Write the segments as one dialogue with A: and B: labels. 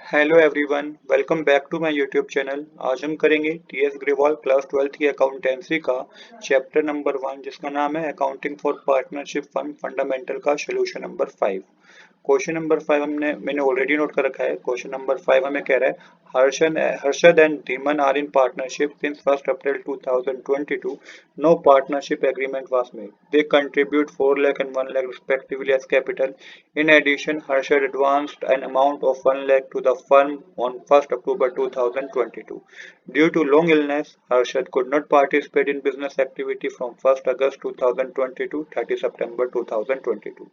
A: Hello everyone, welcome back to my YouTube channel. आज हम करेंगे टीएस ग्रेवाल क्लास 12th की अकाउंटेंसी का चैप्टर नंबर 1 जिसका नाम है accounting for partnership fund fundamental का सोल्यूशन नंबर 5। क्वेश्चन नंबर 5 मैंने ऑलरेडी नोट कर रखा है। क्वेश्चन नंबर 5 हमें कह रहा है Harshad and Dhiman are in partnership since 1st April 2022। No partnership agreement was made. They contribute 4 lakh and 1 lakh respectively as capital. In addition, Harshad advanced an amount of 1 lakh to the firm on 1st October 2022. Due to long illness, Harshad could not participate in business activity from 1st August 2020 to 30 September 2022.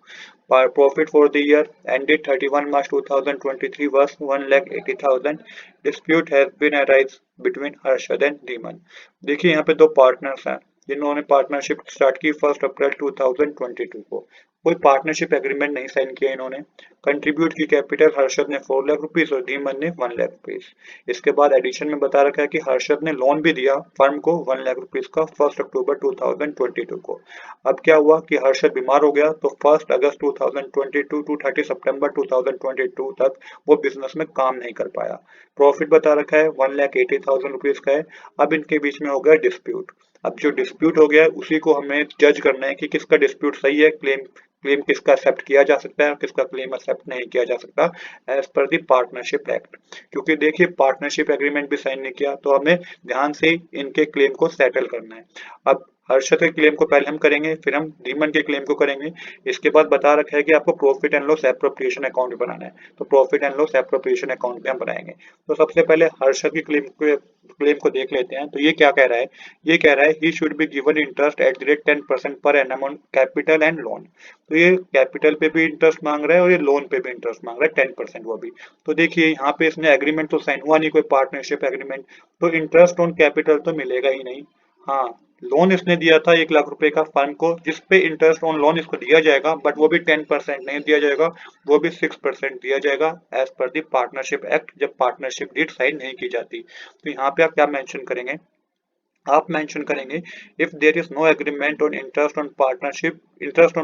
A: Profit for the year ended 31 March 2023 was 1,80,000. Dispute has been arise between Harshad and Dhiman. देखिए यहाँ पे दो partners हैं जिन्होंने partnership start की 1 अप्रैल 2022 को। कोई partnership agreement नहीं साइन किया इन्होंने। कंट्रीब्यूट की कैपिटल हर्षद ने 4 लाख रुपीस और धीमन ने 1 लाख रुपीस। इसके बाद एडिशन में बता रखा है कि हर्षद ने लोन भी दिया फर्म को 1 लाख रुपीस का 1 अक्टूबर 2022 को। अब क्या हुआ कि हर्षद बीमार हो गया तो 1 अगस्त 2022 टू 30 सितंबर 2022 तक वो बिजनेस में काम नहीं कर पाया। प्रॉफिट बता रखा है 1,80,000 रुपीज का है। अब इनके बीच में हो गया डिस्प्यूट। अब जो डिस्प्यूट हो गया है उसी को हमें जज करना है कि किसका डिस्प्यूट सही है, क्लेम क्लेम किसका एक्सेप्ट किया जा सकता है और किसका क्लेम एक्सेप्ट नहीं किया जा सकता एज पर दी पार्टनरशिप एक्ट। क्योंकि देखिए पार्टनरशिप एग्रीमेंट भी साइन नहीं किया तो हमें ध्यान से इनके क्लेम को सेटल करना है। अब हर्षद के क्लेम को पहले हम करेंगे, फिर हम धीमन के क्लेम को करेंगे। इसके बाद बता रखा है कि आपको profit and loss appropriation account बनाना है, तो profit and loss appropriation account भी हम बनाएंगे। तो सबसे पहले हर्षद की क्लेम को देख लेते हैं। तो ये क्या कह रहा है? ये कह रहा है he should be given interest at the rate 10% per annum on capital and loan. तो ये कैपिटल पे भी इंटरेस्ट मांग रहा है और ये लोन पे भी इंटरेस्ट मांग रहा है 10% वो भी। तो देखिए यहाँ पे इसने एग्रीमेंट तो साइन हुआ नहीं, कोई पार्टनरशिप एग्रीमेंट, तो इंटरेस्ट ऑन कैपिटल तो मिलेगा ही नहीं। हाँ, लोन इसने दिया था 1 लाख रुपए का फर्म को जिसपे इंटरेस्ट ऑन लोन इसको दिया जाएगा, बट वो भी 10% नहीं दिया जाएगा, वो भी 6% दिया जाएगा एज पर दी पार्टनरशिप एक्ट, जब पार्टनरशिप डीड साइन नहीं की जाती। तो यहाँ पे आप क्या मेंशन करेंगे? आप मेंशन करेंगे if there is no agreement on interest on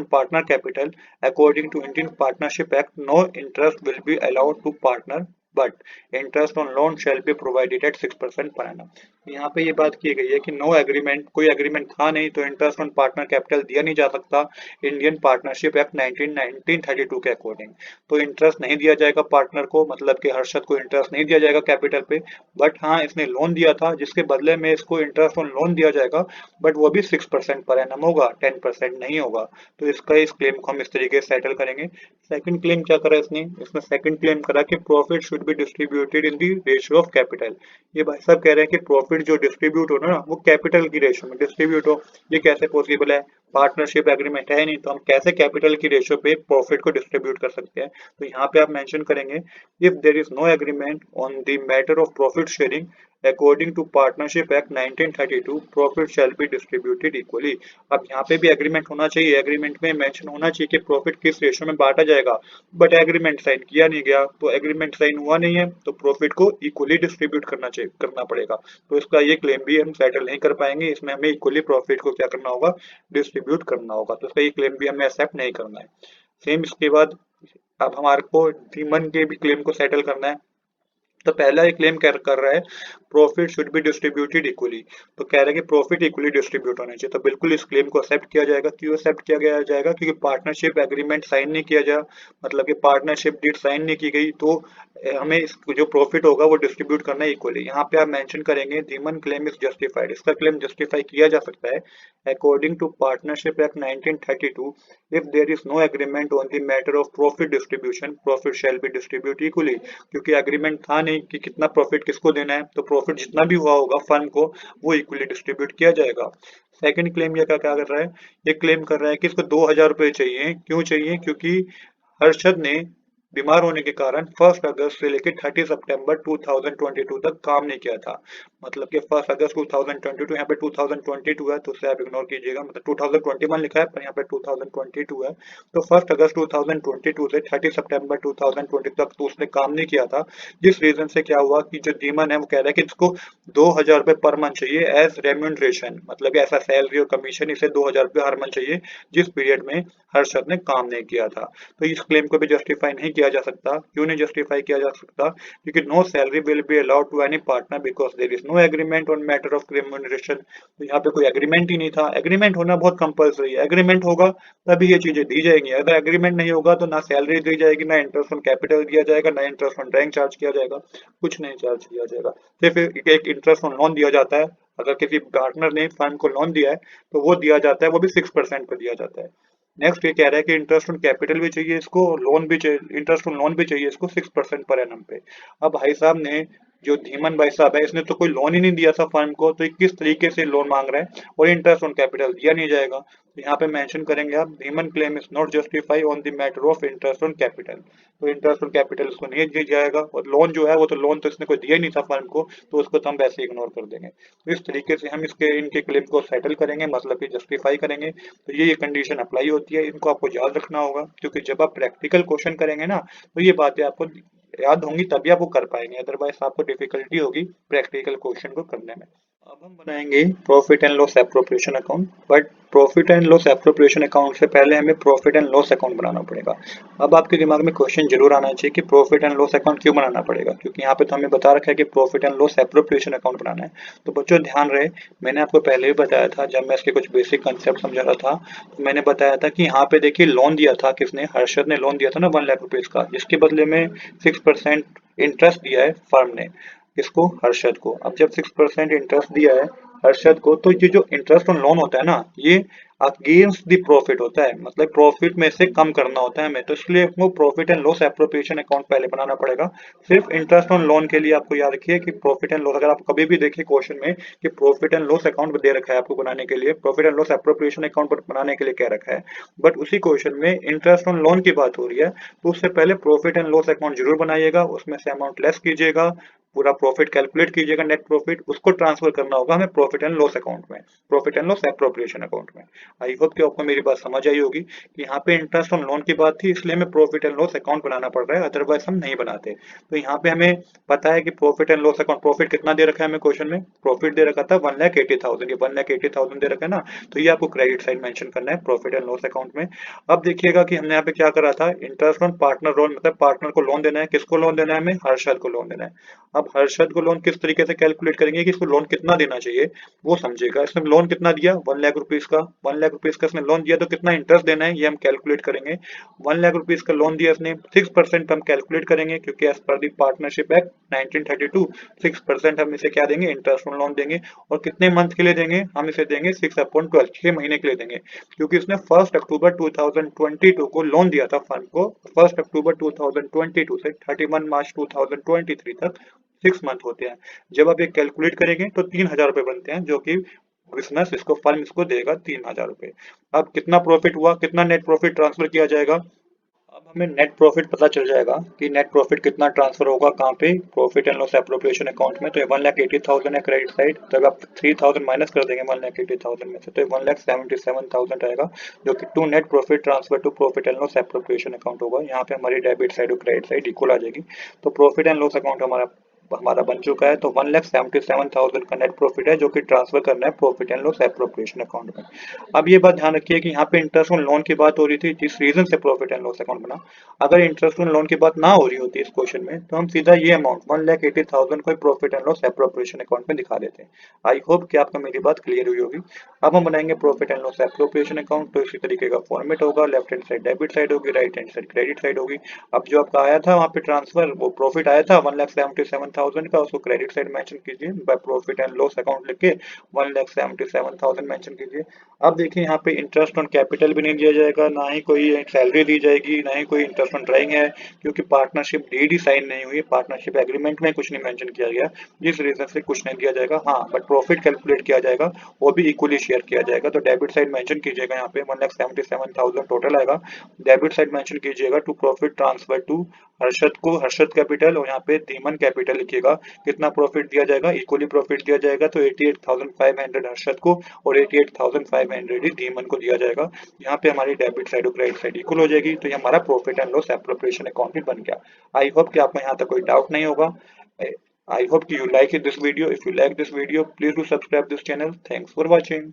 A: partner capital according to Indian partnership act, no interest will be allowed to partner but interest on loan shall be provided at 6% per annum. यहाँ पे ये बात की गई है कि no agreement, कोई agreement था नहीं तो इंटरेस्ट ऑन पार्टनर कैपिटल दिया नहीं जा सकता इंडियन पार्टनरशिप एक्ट 1932 के अकॉर्डिंग। तो इंटरेस्ट नहीं दिया जाएगा पार्टनर को, मतलब कि हर्षद को इंटरेस्ट नहीं दिया जाएगा कैपिटल पे। बट हाँ, इसने लोन दिया था जिसके बदले में इसको इंटरेस्ट ऑन लोन दिया जाएगा, बट वो भी 6% पर एनम होगा, 10% नहीं होगा। तो इस क्लेम को हम इस तरीके से सेटल करेंगे। सेकंड क्लेम क्या करा इसने? इसमें सेकंड क्लेम करा कि profit should be distributed in the ratio of capital. ये भाई साहब कह रहे हैं कि प्रॉफिट जो डिस्ट्रीब्यूट हो ना वो कैपिटल की रेशियो में डिस्ट्रीब्यूट हो। ये कैसे पॉसिबल है? पार्टनरशिप एग्रीमेंट है नहीं तो हम कैसे कैपिटल की रेशियो पे प्रॉफिट को डिस्ट्रीब्यूट कर सकते हैं? तो यहाँ पे आप मेंशन करेंगे if there is no agreement on the matter of profit sharing according to partnership act 1932, profit shall be distributed equally. अब यहाँ पे भी एग्रीमेंट होना चाहिए, एग्रीमेंट में मेंशन होना चाहिए कि प्रॉफिट किस रेशियो में बांटा जाएगा, बट एग्रीमेंट साइन किया नहीं गया। तो एग्रीमेंट साइन हुआ नहीं है तो प्रॉफिट को इक्वली डिस्ट्रीब्यूट करना पड़ेगा। तो इसका ये क्लेम भी हम सेटल नहीं कर पाएंगे, इसमें हमें इक्वली प्रॉफिट को क्या करना होगा? डिस्ट्रीब्यूट करना होगा। तो इसका ये क्लेम भी हमें एक्सेप्ट नहीं करना है। सेम इसके बाद अब हमारे को डीमन के भी क्लेम को सेटल करना है। तो पहला एक क्लेम कर रहा है profit should be distributed equally. तो कह रहा है कि प्रॉफिट इक्वली डिस्ट्रीब्यूट होना चाहिए। तो बिल्कुल इस क्लेम को एक्सेप्ट किया जाएगा। क्यों एक्सेप्ट किया गया जाएगा? क्योंकि पार्टनरशिप एग्रीमेंट साइन नहीं किया जा, मतलब कि पार्टनरशिप डीड साइन नहीं की गई, तो हमें जो प्रॉफिट होगा वो डिस्ट्रीब्यूट करना है इक्वली। यहाँ पे आप मेंशन करेंगे धीमन क्लेम इज जस्टिफाइड। इसका क्लेम जस्टिफाई किया जा सकता है according to partnership act 1932, if there is no agreement on the matter of profit distribution, profit shall be distribute equally. क्योंकि एग्रीमेंट था नहीं कि कितना प्रॉफिट किसको देना है, तो प्रॉफिट जितना भी हुआ होगा फर्म को वो इक्वली डिस्ट्रीब्यूट किया जाएगा। सेकंड क्लेम ये क्या क्या कर रहा है? ये क्लेम कर रहा है कि इसको 2,000 रुपए चाहिए। क्यों चाहिए? क्योंकि हर्षद ने बीमार होने के कारण 1 अगस्त से लेकर 30 सितंबर 2022 तक काम नहीं किया था। मतलब कि 1 अगस्त 2022, यहाँ पे 2022 है तो उसे आप इग्नोर कीजिएगा, मतलब 2021 लिखा है पर यहाँ पे 2022 है। तो 1 अगस्त 2022 से 30 सितंबर 2020 तक तो उसने काम नहीं किया था। जिस रीजन से क्या हुआ कि जो डीमन है वो कह रहा है कि इसको 2,000 रुपए पर मंथ चाहिए एज रेम्यूनरेशन, मतलब ऐसा सैलरी और कमीशन, इसे 2,000 रुपए हर मंथ चाहिए जिस पीरियड में हर्षद ने काम नहीं किया था। तो इस क्लेम को भी जस्टिफाई नहीं किया किया जा सकता। क्यों नहीं जस्टिफाई किया जा सकता? क्योंकि no salary will be allowed to any partner because there is no agreement on matter of remuneration. तो यहाँ पे कोई एग्रीमेंट ही नहीं था। एग्रीमेंट होना बहुत कंपलसरी है। एग्रीमेंट होगा तभी ये चीजें दी जाएंगी। अगर एग्रीमेंट नहीं होगा तो ना सैलरी दी जाएगी, ना इंटरेस्ट ऑन कैपिटल दिया जाएगा, ना इंटरेस्ट ऑन ड्राइंग चार्ज किया जाएगा, कुछ नहीं चार्ज किया जाएगा। सिर्फ एक इंटरेस्ट ऑन लोन दिया जाता है। अगर किसी पार्टनर ने फर्म को लोन दिया है तो वो दिया जाता है, वो भी 6% पर दिया जाता है। नेक्स्ट ये कह रहा है कि इंटरेस्ट ऑन कैपिटल भी चाहिए इसको, लोन भी चाहिए, इंटरेस्ट ऑन लोन भी चाहिए इसको 6% पर एनम पे। अब भाई साहब ने, जो धीमन भाई साहब है, इसने तो कोई लोन ही नहीं दिया था फर्म को, तो ये किस तरीके से लोन मांग रहा है? और इंटरेस्ट ऑन कैपिटल दिया नहीं जाएगा। तो यहाँ पे मेंशन करेंगे आप, Dhiman claim is not justify on the matter of interest on capital. तो इंटरेस्ट ऑन कैपिटल इसको नहीं दिया जाएगा, और लोन जो है वो तो लोन तो इसने कोई दिया ही नहीं था फर्म को, तो उसको तो हम वैसे इग्नोर कर देंगे। तो इस तरीके से हम इसके इनके क्लेम को सेटल करेंगे, मतलब कि जस्टिफाई करेंगे। तो ये कंडीशन अप्लाई होती है, इनको आपको याद रखना होगा, क्योंकि जब आप प्रैक्टिकल क्वेश्चन करेंगे ना, तो ये बातें आपको याद होंगी, तभी आप वो कर पाएंगे, अदरवाइज आपको डिफिकल्टी होगी प्रैक्टिकल क्वेश्चन को करने में। अब हम बनाएंगे profit and loss appropriation account, but profit and loss appropriation account से पहले हमें प्रॉफिट एंड लॉस अकाउंट बनाना पड़ेगा। अब आपके दिमाग में क्वेश्चन जरूर आना चाहिए कि प्रॉफिट एंड लॉस अकाउंट क्यों बनाना पड़ेगा, क्योंकि यहाँ पे तो हमें बता रखा है कि profit and loss appropriation account बनाना है। तो बच्चों ध्यान रहे, मैंने आपको पहले भी बताया था, जब मैं इसके कुछ बेसिक कंसेप्ट समझा रहा था, तो मैंने बताया था कि यहाँ पे देखिए लोन दिया था किसने, हर्षद ने लोन दिया था ना 1 लाख रुपीज का, जिसके बदले में 6% इंटरेस्ट दिया है फर्म ने। किसको? हर्षद को। अब जब 6% इंटरेस्ट दिया है हर्षद को, तो ये जो इंटरेस्ट ऑन लोन होता है ना, ये अगेंस्ट द प्रॉफिट होता है, मतलब प्रॉफिट में से कम करना होता है हमें। तो इसलिए आपको profit and loss appropriation account पहले बनाना पड़ेगा। सिर्फ इंटरेस्ट ऑन लोन के लिए आपको याद रखिए कि प्रॉफिट एंड लॉस, अगर आप कभी भी देखिए क्वेश्चन में कि प्रॉफिट एंड लॉस अकाउंट दे रखा है आपको बनाने के लिए, profit and loss appropriation account बनाने के लिए क्या रखा है, बट उसी क्वेश्चन में इंटरेस्ट ऑन लोन की बात हो रही है, तो उससे पहले प्रॉफिट एंड लॉस अकाउंट जरूर बनाइएगा, उसमें से अमाउंट लेस कीजिएगा, पूरा प्रॉफिट कैलकुलेट कीजिएगा, नेट प्रॉफिट, उसको ट्रांसफर करना होगा हमें प्रॉफिट एंड लॉस अकाउंट में, profit and loss appropriation account में। आई होप कि आपको मेरी बात समझ आई होगी कि यहाँ पे इंटरेस्ट ऑन लोन की बात थी, इसलिए हमें प्रॉफिट एंड लॉस अकाउंट बनाना पड़ रहा है, अदरवाइज हम नहीं बनाते। तो यहाँ पे हमें पता है कि profit and loss account, profit कितना दे रखा है हमें क्वेश्चन में, प्रॉफिट दे रखा था 1,80,000, ये 1,80,000 दे रखा है ना, तो ये आपको क्रेडिट साइड मेंशन करना है प्रॉफिट एंड लॉस अकाउंट में। अब देखिएगा कि हमने यहाँ पे क्या करा था, इंटरेस्ट ऑन पार्टनर लोन, मतलब पार्टनर को लोन देना है, किसको लोन देना है हमें, हर्षद को लोन देना है। अब हर्षद को लोन किस तरीके से कैलकुलेट करेंगे कि इसको लोन कितना देना चाहिए, वो समझेगा। इसने लोन कितना दिया, 1 लाख रुपीज का, 1 लाख रुपीज का इसने लोन दिया, तो कितना इंटरेस्ट देना है ये हम कैलकुलेट करेंगे। 1 लाख रुपीज का लोन दिया इसने, 6% हम कैलकुलेट करेंगे, क्योंकि एज पर दी पार्टनरशिप एक्ट 1932 6% हम इसे क्या देंगे, इंटरेस्ट ऑन लोन देंगे। और कितने मंथ के लिए देंगे, हम इसे देंगे 6/12, 6 महीने के लिए देंगे, क्योंकि इसने 1 अक्टूबर 2022 को लोन दिया था फर्म को, 1 अक्टूबर 2022 से 31 मार्च 2023 तक 6 मंथ होते हैं। जब आप ये कैलकुलेट करेंगे तो 3,000 रुपए बनते हैं, जो कि बिजनेस इसको, फर्म इसको देगा 3,000 रुपए। अब कितना प्रॉफिट हुआ, कितना नेट प्रॉफिट ट्रांसफर किया जाएगा, अब हमें नेट प्रॉफिट पता चल जाएगा कि नेट प्रॉफिट कितना ट्रांसफर होगा, कहाँ पे, profit and loss appropriation account में। तो ये 1,80,000 है क्रेडिट साइड, तो अब आप 3,000 माइनस कर देंगे 1,80,000 में से, तो 1,77,000 आएगा, जो कि to net profit transfer to profit and loss appropriation account होगा। यहाँ पे हमारी डेबिट साइड और क्रेडिट साइड इक्वल आ जाएगी। तो प्रॉफिट एंड लॉस अकाउंट हमारा हमारा बन चुका है। तो 1,77,000 का नेट प्रॉफिट है, जो कि ट्रांसफर करना है profit and loss appropriation account में। अब ये बात ध्यान रखिए कि यहाँ पे इंटरेस्ट ऑन लोन की बात हो रही थी, जिस रीजन से प्रॉफिट एंड लॉस अकाउंट बना। अगर इंटरेस्ट ऑन लोन की बात ना हो रही होती इस क्वेश्चन में, तो हम सीधा ये अमाउंट 1,80,000 को profit and loss appropriation account में दिखा देते हैं। आई होप कि आपको मेरी बात क्लियर हुई होगी। अब हम बनाएंगे profit and loss appropriation account. तो इसी तरीके का फॉर्मेट होगा, left hand side debit side होगी, right hand side credit side होगी। अब जो आपका आया था वहाँ पे ट्रांसफर, वो प्रॉफिट आया था 1,77,000 का, उसको क्रेडिट साइड मेंशन कीजिए, by profit and loss account लिख के 1,77,000 मेंशन कीजिए। अब देखिए यहाँ पे इंटरेस्ट ऑन कैपिटल भी नहीं दिया जाएगा, ना ही कोई सैलरी दी जाएगी, ना ही कोई इंटरेस्ट ऑन ड्राइंग है, क्योंकि पार्टनरशिप डीड ही साइन नहीं हुई, पार्टनरशिप एग्रीमेंट में कुछ नहीं मेंशन किया गया, जिस रीजन से कुछ नहीं दिया जाएगा। हाँ, बट प्रॉफिट कैलकुलेट किया जाएगा, वो भी इक्वली शेयर किया जाएगा। तो डेबिट साइड मेंशन कीजिएगा, यहाँ पे 1,77,000 टोटल आएगा, डेबिट साइड मेंशन कीजिएगा to profit transfer to Harshad को, हर्षद कैपिटल, और यहाँ पे धीमन कैपिटल लिखिएगा। कितना प्रॉफिट दिया जाएगा, इक्वली प्रॉफिट दिया जाएगा, तो 88,500 हर्षद को और 88,500 ही धीमन को दिया जाएगा। यहाँ पे हमारी डेबिट साइड और क्रेडिट साइड इक्वल हो जाएगी, तो ये हमारा profit and loss appropriation account भी बन गया। आई होप कि आपको यहाँ तक कोई डाउट नहीं होगा। I hope you like this video. If you like this video, please do subscribe this channel. Thanks for watching.